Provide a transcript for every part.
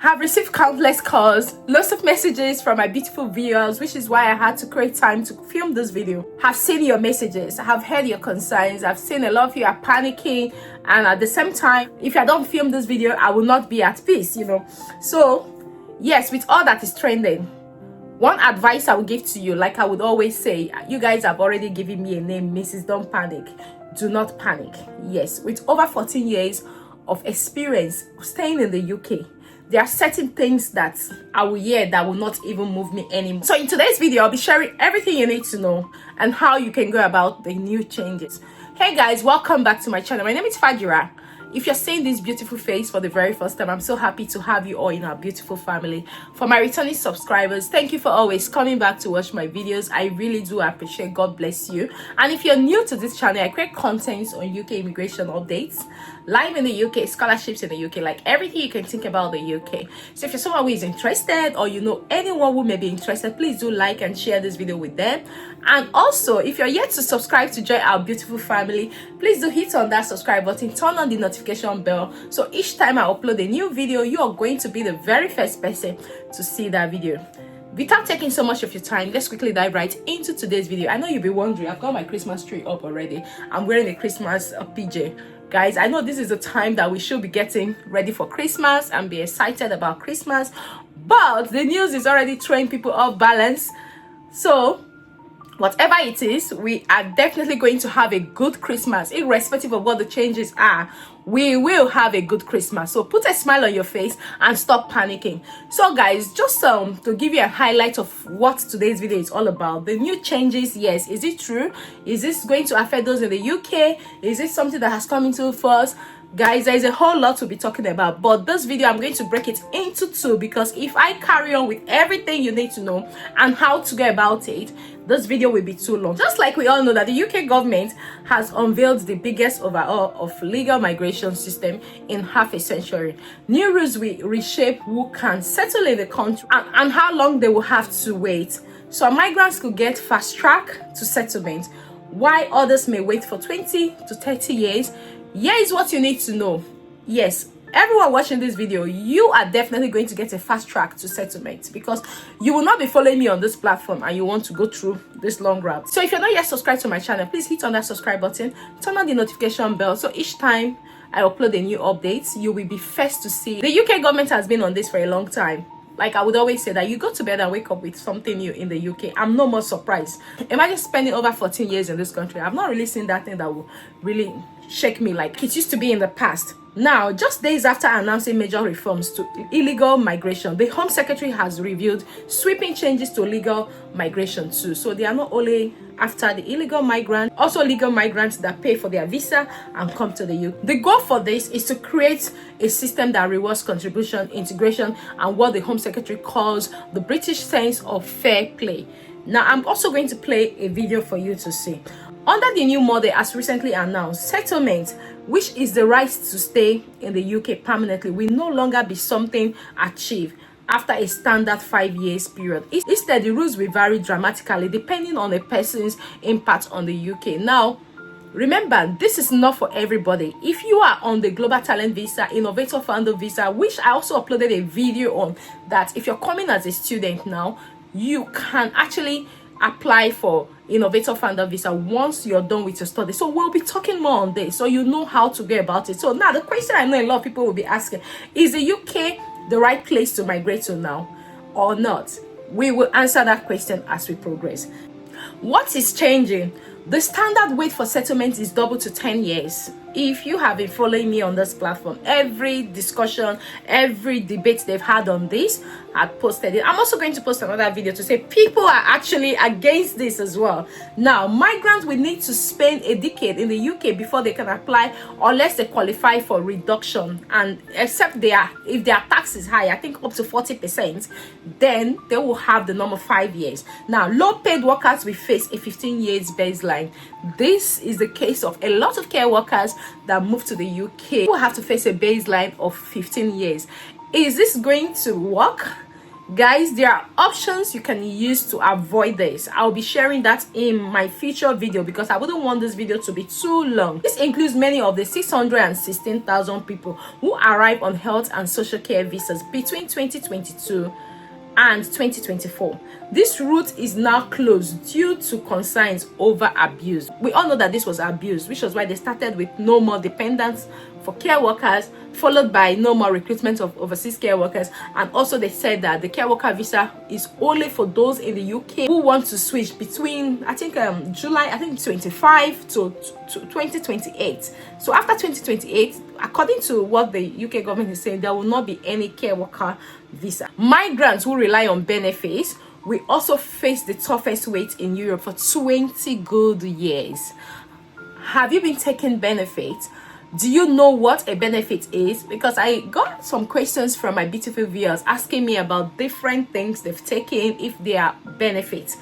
Have received countless calls, lots of messages from my beautiful viewers, which is why I had to create time to film this video. Have seen your messages, have heard your concerns, I've seen a lot of you are panicking, and at the same time, if I don't film this video, I will not be at peace, So, yes, with all that is trending, one advice I would give to you, like I would always say, you guys have already given me a name, Mrs. Don't Panic. Do not panic. Yes, with over 14 years of experience staying in the UK, there are certain things that I will hear that will not even move me anymore. So in today's video, I'll be sharing everything you need to know and how you can go about the new changes. Hey guys, welcome back to my channel. My name is Fajira. If you're seeing this beautiful face for the very first time, I'm so happy to have you all in our beautiful family. For my returning subscribers, thank you for always coming back to watch my videos. I really do appreciate. God bless you. And if you're new to this channel, I create contents on UK immigration updates, live in the UK, scholarships in the UK, like everything you can think about the UK. So if you're someone who is interested, or you know anyone who may be interested, please do like and share this video with them. And also, if you're yet to subscribe to join our beautiful family, please do hit on that subscribe button, turn on the notification bell, so each time I upload a new video, you are going to be the very first person to see that video. Without taking so much of your time, let's quickly dive right into today's video. I know you'll be wondering, I've got my Christmas tree up already. I'm wearing a Christmas PJ. Guys, I know this is the time that we should be getting ready for Christmas and be excited about Christmas, but the news is already throwing people off balance. So whatever it is, we are definitely going to have a good Christmas. Irrespective of what the changes are, we will have a good Christmas. So put a smile on your face and stop panicking. So guys, just to give you a highlight of what today's video is all about. The new changes, yes, is it true? Is this going to affect those in the UK? Is it something that has come into force? Guys, there is a whole lot to be talking about, but this video I'm going to break it into two, because if I carry on with everything you need to know and how to go about it, this video will be too long. Just like we all know that the UK government has unveiled the biggest overhaul of legal migration system in half a century. New rules will reshape who can settle in the country and how long they will have to wait. So migrants could get fast track to settlement, while others may wait for 20 to 30 years. Here is what you need to know. Yes, everyone watching this video, you are definitely going to get a fast track to settlement, because you will not be following me on this platform and you want to go through this long route. So if you're not yet subscribed to my channel, please hit on that subscribe button, turn on the notification bell, so each time I upload a new update, you will be first to see. The UK government has been on this for a long time. Like I would always say, that you go to bed and wake up with something new in the UK. I'm no more surprised. Imagine spending over 14 years in this country. I've not really seen that thing that will really shake me like it used to be in the past. Now, just days after announcing major reforms to illegal migration, the Home Secretary has revealed sweeping changes to legal migration too. So they are not only after the illegal migrants, also legal migrants that pay for their visa and come to the UK. The goal for this is to create a system that rewards contribution, integration, and what the Home Secretary calls the British sense of fair play. Now, I'm also going to play a video for you to see. Under the new model, as recently announced, settlement, which is the right to stay in the UK permanently, will no longer be something achieved after a standard 5 years period. Instead, the rules will vary dramatically depending on a person's impact on the UK. Now, remember, this is not for everybody. If you are on the Global Talent Visa, Innovator Founder Visa, which I also uploaded a video on, that if you're coming as a student now, you can actually apply for Innovator Founder Visa once you're done with your study. So we'll be talking more on this, so you know how to go about it. So now the question I know a lot of people will be asking, is the UK the right place to migrate to now or not? We will answer that question as we progress. What is changing? The standard wait for settlement is doubled to 10 years. If you have been following me on this platform, every discussion, every debate they've had on this, I've posted it. I'm also going to post another video to say people are actually against this as well. Now, migrants will need to spend a decade in the UK before they can apply, unless they qualify for reduction, and except if their tax is high, I think up to 40%, then they will have the normal 5 years. Now, low paid workers will face a 15 years baseline. This is the case of a lot of care workers that move to the UK, who have to face a baseline of 15 years. Is this going to work? Guys, there are options you can use to avoid this. I'll be sharing that in my future video because I wouldn't want this video to be too long. This includes many of the 616,000 people who arrived on health and social care visas between 2022 and 2024. This route is now closed due to concerns over abuse. We all know that this was abuse, which was why they started with no more dependents for care workers, followed by no more recruitment of overseas care workers, and also they said that the care worker visa is only for those in the UK who want to switch between July 25 to 2028. So after 2028, according to what the UK government is saying, there will not be any care worker visa. Migrants who rely on benefits will also face the toughest wait in Europe for 20 good years. Have you been taking benefits? Do you know what a benefit is? Because I got some questions from my beautiful viewers asking me about different things they've taken, if they are benefits.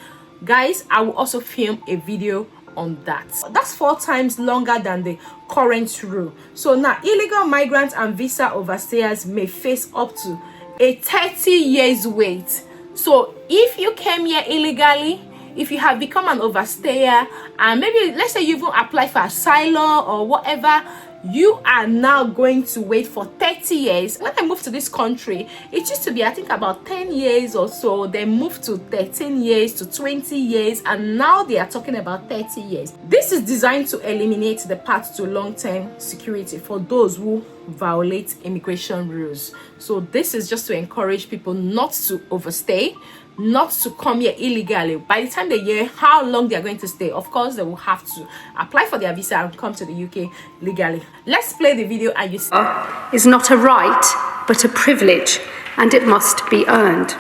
Guys, I will also film a video on that. That's 4 times longer than the current rule. So now illegal migrants and visa overstayers may face up to a 30 years wait. So if you came here illegally, if you have become an overstayer, and maybe let's say you even apply for asylum or whatever, you are now going to wait for 30 years. When I moved to this country, it used to be, I think, about 10 years or so. They moved to 13 years to 20 years, and now they are talking about 30 years. This is designed to eliminate the path to long-term security for those who violate immigration rules. So this is just to encourage people not to overstay, not to come here illegally. By the time they hear how long they are going to stay, of course they will have to apply for their visa and come to the UK legally. Let's play the video and you see. Is not a right but a privilege, and it must be earned.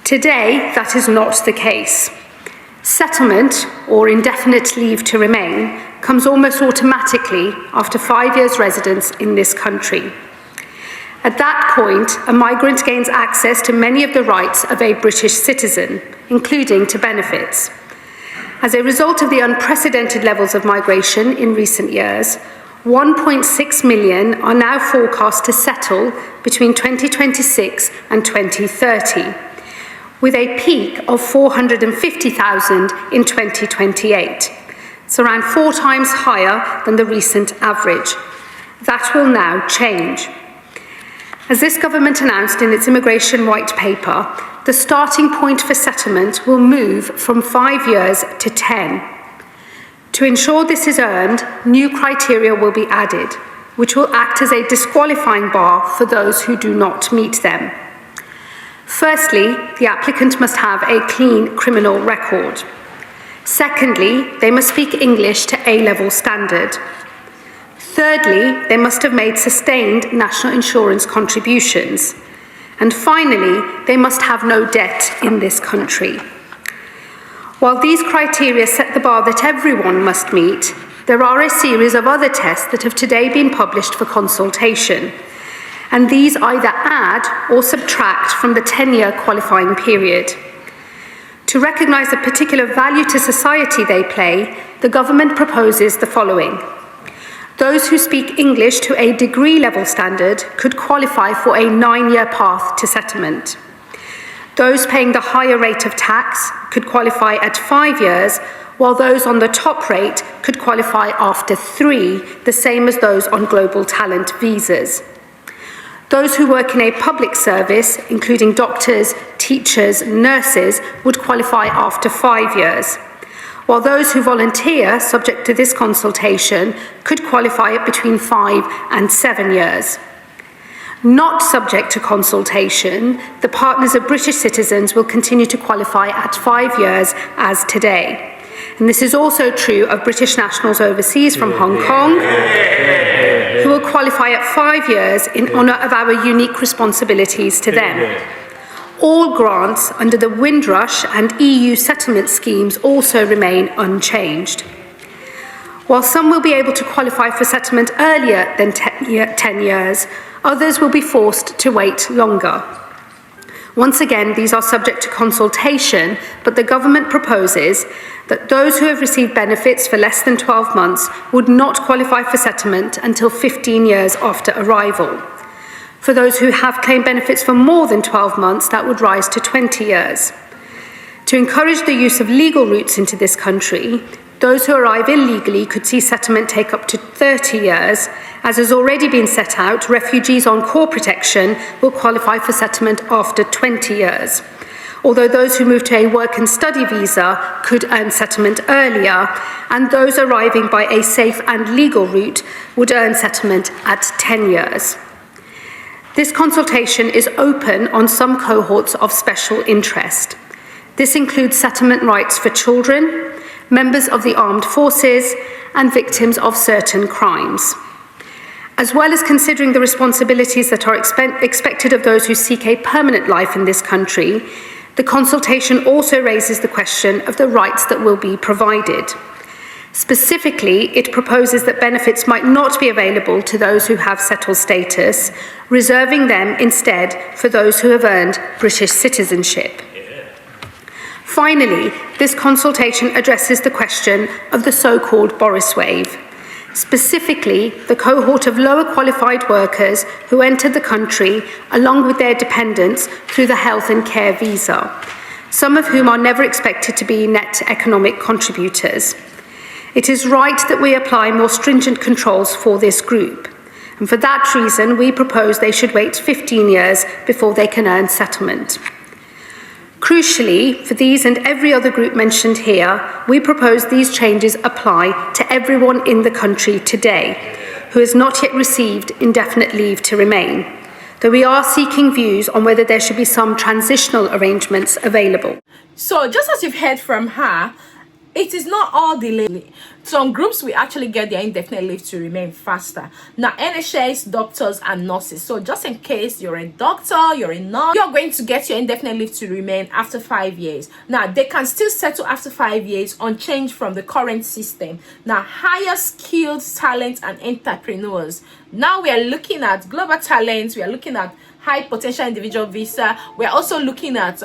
Today that is not the case. Settlement or indefinite leave to remain comes almost automatically after 5 years residence in this country. At that point, a migrant gains access to many of the rights of a British citizen, including to benefits. As a result of the unprecedented levels of migration in recent years, 1.6 million are now forecast to settle between 2026 and 2030, with a peak of 450,000 in 2028. It's around 4 times higher than the recent average. That will now change. As this government announced in its immigration white paper, the starting point for settlement will move from 5 years to 10. To ensure this is earned, new criteria will be added, which will act as a disqualifying bar for those who do not meet them. Firstly, the applicant must have a clean criminal record. Secondly, they must speak English to A-level standard. Thirdly, they must have made sustained national insurance contributions. And finally, they must have no debt in this country. While these criteria set the bar that everyone must meet, there are a series of other tests that have today been published for consultation. And these either add or subtract from the 10-year qualifying period. To recognise the particular value to society they play, the government proposes the following. Those who speak English to a degree level standard could qualify for a 9-year path to settlement. Those paying the higher rate of tax could qualify at 5 years, while those on the top rate could qualify after 3, the same as those on global talent visas. Those who work in a public service, including doctors, teachers, nurses, would qualify after 5 years, while those who volunteer, subject to this consultation, could qualify at between 5 and 7 years. Not subject to consultation, the partners of British citizens will continue to qualify at 5 years as today. And this is also true of British nationals overseas from Hong Kong, who will qualify at 5 years in honour of our unique responsibilities to them. All grants under the Windrush and EU settlement schemes also remain unchanged. While some will be able to qualify for settlement earlier than 10 years, others will be forced to wait longer. Once again, these are subject to consultation, but the government proposes that those who have received benefits for less than 12 months would not qualify for settlement until 15 years after arrival. For those who have claimed benefits for more than 12 months, that would rise to 20 years. To encourage the use of legal routes into this country, those who arrive illegally could see settlement take up to 30 years. As has already been set out, refugees on core protection will qualify for settlement after 20 years. Although those who move to a work and study visa could earn settlement earlier, and those arriving by a safe and legal route would earn settlement at 10 years. This consultation is open on some cohorts of special interest. This includes settlement rights for children, members of the armed forces, and victims of certain crimes. As well as considering the responsibilities that are expected of those who seek a permanent life in this country, the consultation also raises the question of the rights that will be provided. Specifically, it proposes that benefits might not be available to those who have settled status, reserving them instead for those who have earned British citizenship. Finally, this consultation addresses the question of the so-called Boris wave, specifically the cohort of lower qualified workers who entered the country along with their dependents through the health and care visa, some of whom are never expected to be net economic contributors. It is right that we apply more stringent controls for this group, and for that reason we propose they should wait 15 years before they can earn settlement. Crucially, for these and every other group mentioned here, we propose these changes apply to everyone in the country today who has not yet received indefinite leave to remain, though we are seeking views on whether there should be some transitional arrangements available. So just as you've heard from her, it is not all delayed. Some groups will actually get their indefinite leave to remain faster. Now, NHS, doctors and nurses. So just in case you're a doctor, you're a nurse, you're going to get your indefinite leave to remain after 5 years. Now, they can still settle after 5 years unchanged from the current system. Now, hire skilled talent and entrepreneurs. Now we are looking at global talents. We are looking at high potential individual visa. We are also looking at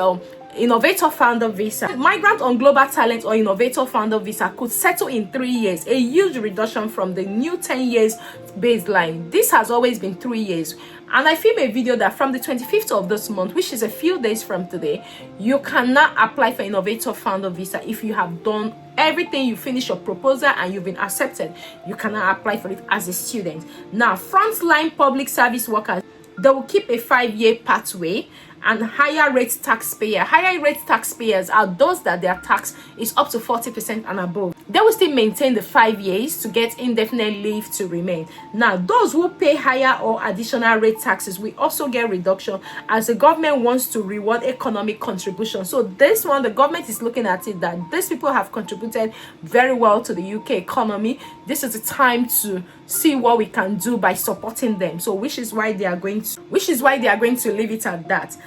innovator founder visa. Migrant on global talent or innovator founder visa could settle in 3 years, a huge reduction from the new 10 years baseline. This has always been 3 years, and I filmed a video that from the 25th of this month, which is a few days from today, you cannot apply for innovator founder visa if you have done everything. You finish your proposal and you've been accepted. You cannot apply for it as a student. Now, frontline public service workers, they will keep a 5-year pathway. And higher rate taxpayers are those that their tax is up to 40% and above. They will still maintain the 5 years to get indefinite leave to remain. Now, those who pay higher or additional rate taxes will also get reduction, as the government wants to reward economic contribution. So this one, the government is looking at it that these people have contributed very well to the UK economy. This is the time to see what we can do by supporting them. So which is why they are going to leave it at that.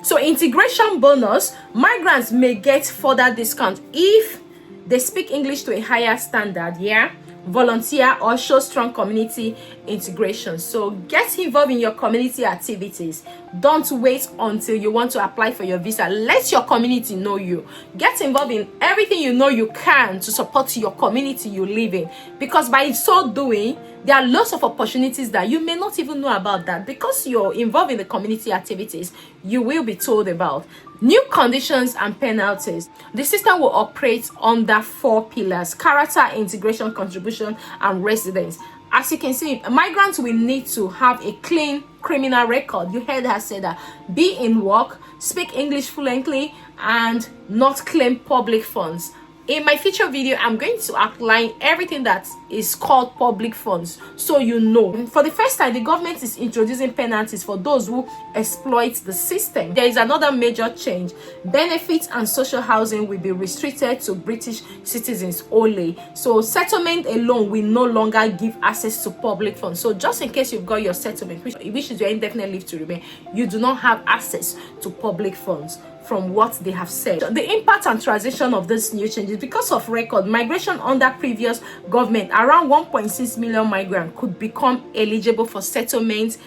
So integration bonus, migrants may get further discount if they speak English to a higher standard, volunteer or show strong community integration. So get involved in your community activities. Don't wait until you want to apply for your visa. Let your community know you. Get involved in everything you know you can to support your community you live in, because by so doing, there are lots of opportunities that you may not even know about. That because you're involved in the community activities, you will be told about. New conditions and penalties. The system will operate under 4 pillars: character, integration, contribution, and residence. As you can see, migrants will need to have a clean criminal record. You heard her say that. Be in work, speak English fluently, and not claim public funds. In my future video, I'm going to outline everything that is called public funds, so you know. For the first time, the government is introducing penalties for those who exploit the system. There is another major change. Benefits and social housing will be restricted to British citizens only. So settlement alone will no longer give access to public funds. So just in case you've got your settlement, which is your indefinite leave to remain, you do not have access to public funds from what they have said. The impact and transition of this new changes: because of record migration under previous government, around 1.6 million migrants could become eligible for settlement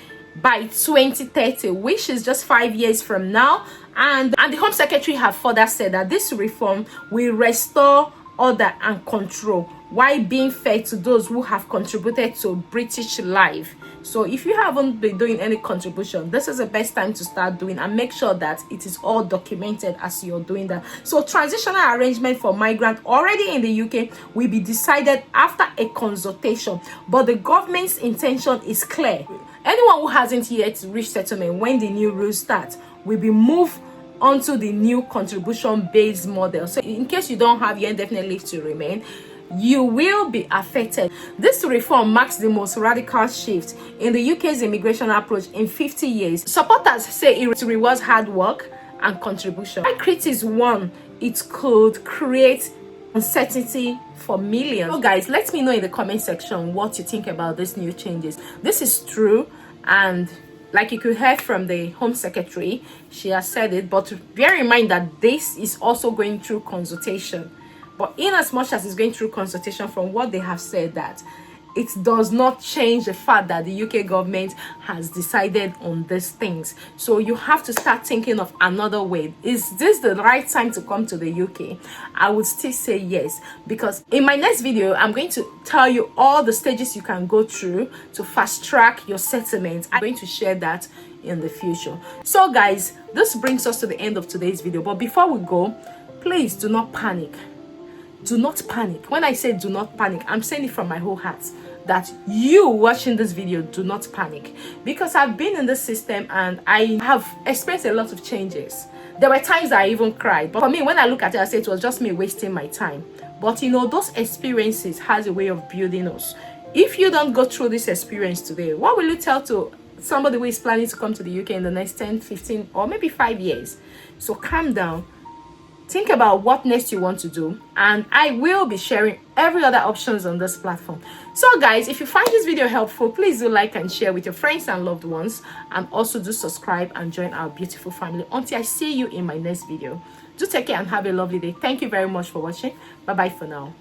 by 2030, which is just 5 years from now. And the Home Secretary have further said that this reform will restore order and control while being fair to those who have contributed to British life. So if you haven't been doing any contribution, this is the best time to start doing, and make sure that it is all documented as you're doing that. So transitional arrangement for migrant already in the UK will be decided after a consultation, but the government's intention is clear. Anyone who hasn't yet reached settlement when the new rules start will be moved onto the new contribution based model. So in case you don't have your indefinite leave to remain, you will be affected. This reform marks the most radical shift in the UK's immigration approach in 50 years. Supporters say it rewards hard work and contribution. My critics warn it could create uncertainty for millions. So guys, let me know in the comment section what you think about these new changes. This is true, and like you could hear from the Home Secretary, she has said it, but bear in mind that this is also going through consultation. But in as much as it's going through consultation, from what they have said, that it does not change the fact that the UK government has decided on these things. So you have to start thinking of another way. Is this the right time to come to the UK? I would still say yes, because in my next video, I'm going to tell you all the stages you can go through to fast track your settlement. I'm going to share that in the future. So guys, this brings us to the end of today's video. But before we go, please do not panic. Do not panic. When I say do not panic, I'm saying it from my whole heart, that you watching this video, do not panic, because I've been in this system and I have experienced a lot of changes. There were times I even cried, but for me, when I look at it, I say it was just me wasting my time. But you know, those experiences has a way of building us. If you don't go through this experience today, what will you tell to somebody who is planning to come to the UK in the next 10, 15 or maybe 5 years? So calm down. Think about what next you want to do, and I will be sharing every other options on this platform. So guys, if you find this video helpful, please do like and share with your friends and loved ones, and also do subscribe and join our beautiful family. Until I see you in my next video, do take care and have a lovely day. Thank you very much for watching. Bye bye for now.